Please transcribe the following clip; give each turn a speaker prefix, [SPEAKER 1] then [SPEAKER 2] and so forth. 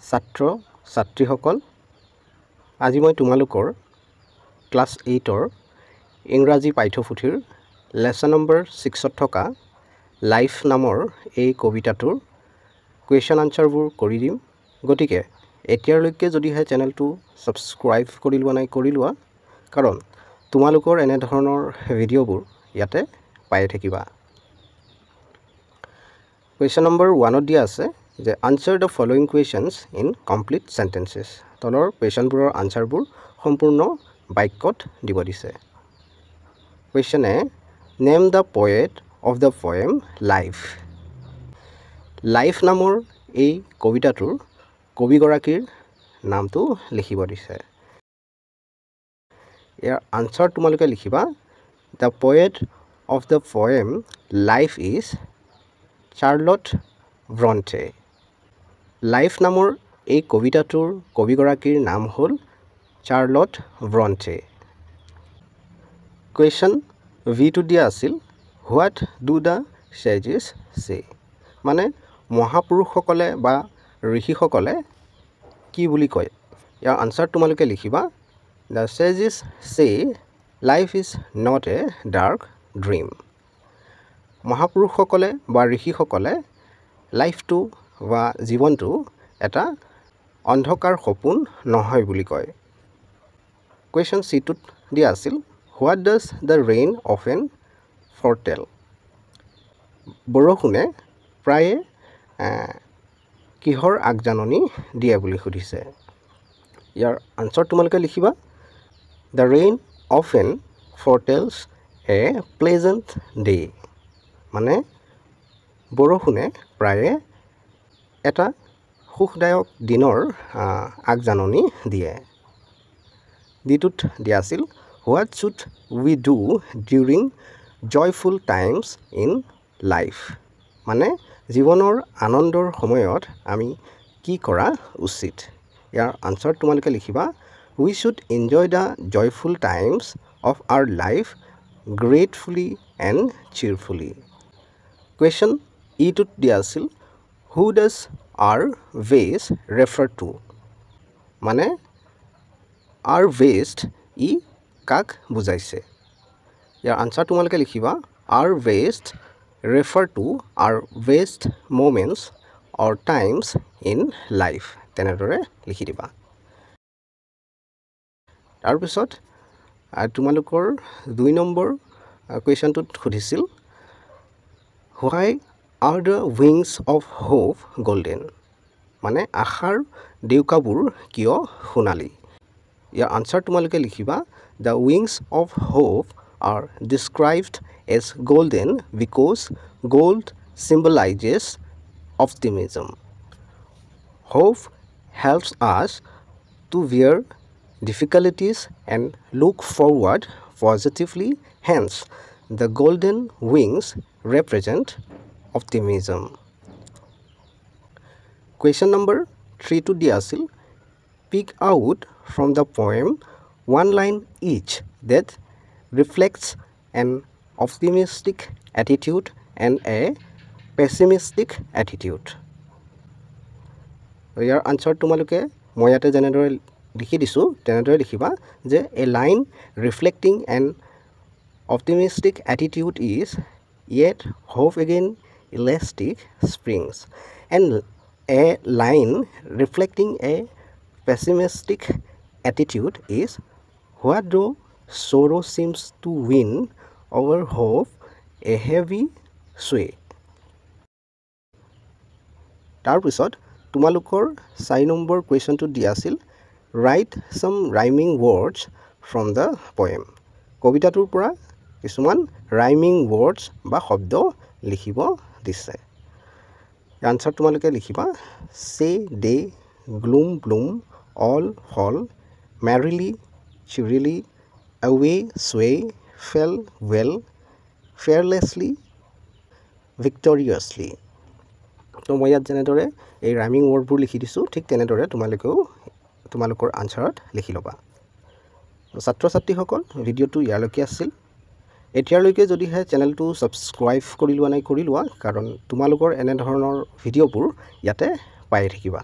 [SPEAKER 1] ছাত্ৰ ছাত্ৰীসকল আজি মই তোমালোকৰ ক্লাছ 8ৰ ইংৰাজী পাঠ্যপুথিৰ লেসন নম্বৰ 6ত থকা লাইফ নামৰ এই কবিতাটোৰ কুৱেশ্যন আনসাৰবোৰ কৰি দিম গতিকে এতিয়ালৈকে যদিহে চেনেলটো সাবস্ক্ৰাইব কৰি লোৱা নাই কৰি লোৱা কাৰণ তোমালোকৰ এনে ধৰণৰ ভিডিঅ'বোৰ ইয়াতে পাই থাকিবা কুৱেশ্যন নম্বৰ 1ত দিয়া আছে যে answer the following questions in complete sentences তলৰ কুৱেশ্যনবোৰৰ আনসাৰবোৰ সম্পূৰ্ণ বাক্যত দিব দিছে question A name the poet of the poem life life নামৰ এই কবিতাটোৰ কবিগৰাকীৰ নামটো লিখিব দিছে ইয়াৰ আনসাৰ তোমালোকে লিখিবা the poet of the poem life is Charlotte Bronte life নামৰ এই কবিতাটোৰ কবিগৰাকীৰ নাম হ'ল চাৰ্লট ব্ৰন্টে কুৱেশ্যন V2 দিয়া আছিল হোৱাট ডু দ্য চেজেছ সে মানে মহাপুৰুষসকলে বা ঋষিসকলে কি বুলি কয় ইয়াৰ আনসাৰ তোমালোকে লিখিবা the sages say life is not a dark dream মহাপুৰুষসকলে বা ঋষিসকলে লাইফটো বা জীৱনটো এটা অন্ধকাৰ সপোন নহয় বুলি কয় কুৱেশ্যন C2ত দিয়া আছিল what does the rain often foretell বৰষুণে প্ৰায়ে কিহৰ আগজাননী দিয়ে বুলি সুধিছে ইয়াৰ আনসাৰ তোমালোকে লিখিবা the rain often foretells a pleasant day মানে বৰষুণে প্ৰায়ে এটা সুখদায়ক দিনৰ আগজাননী দিয়ে দ্বিতীয়ত দিয়া আছিল what should we do during joyful times in life মানে জীৱনৰ আনন্দৰ সময়ত আমি কি কৰা উচিত ইয়াৰ আনসাৰ তোমালোকে লিখিবা we should enjoy the joyful times of our life gratefully and cheerfully question E2ত দিয়া আছিল who does our worst refer to মানে আৰ ৱেষ্ট ই কাক বুজাইছে ইয়াৰ আনসাৰ তোমালোকে লিখিবা our worst refer to our worst moments or times in life তেনেদৰে লিখি দিবা তাৰপিছত তোমালোকৰ 2 নম্বৰ কুৱেশ্যনটোত সুধিছিল why are the wings of hope golden মানে আশাৰ ডেউকাবোৰ কিয় সোণালী ইয়াৰ আনসাৰ তোমালোকে লিখিবা the wings of hope are described as golden because gold symbolizes optimism hope helps us to bear difficulties and look forward positively hence the golden wings represent optimism question number 3 to dia asil pick out from the poem one line each that reflects an optimistic attitude and a pessimistic attitude your answer তোমালোকে মই ইয়াতে জেনেদৰে লিখি দিছো তেনেদৰে লিখিবা যে a line reflecting an optimistic attitude is yet hope again elastic springs and a line reflecting a pessimistic attitude is what though sorrow seems to win over hope a heavy sway তাৰপিছত তোমালোকৰ 4 number কুৱেশ্যনটো দিয়া আছিল write some rhyming words from the poem কবিতাটোৰ পৰা কিছুমান rhyming words বা শব্দ লিখিব দিছে আনসাৰ তোমালোকে লিখিবা say day gloom bloom all fall merrily cheerily away sway fell well fearlessly victoriously তো মই ইয়াত যেনেদৰে এই rhyming wordবোৰ লিখি দিছো ঠিক তেনেদৰে তোমালোকেও তোমালোকৰ আনসাৰত লিখি লবা ছাত্ৰ ছাত্ৰীসকল ভিডিঅ'টো ইয়ালৈকে আছিল এতিয়ালৈকে যদিহে চেনেলটো সাবস্ক্ৰাইব কৰি লোৱা নাই কৰি লোৱা কাৰণ তোমালোকৰ এনে ধৰণৰ ভিডিঅ'বোৰ ইয়াতে পাই থাকিবা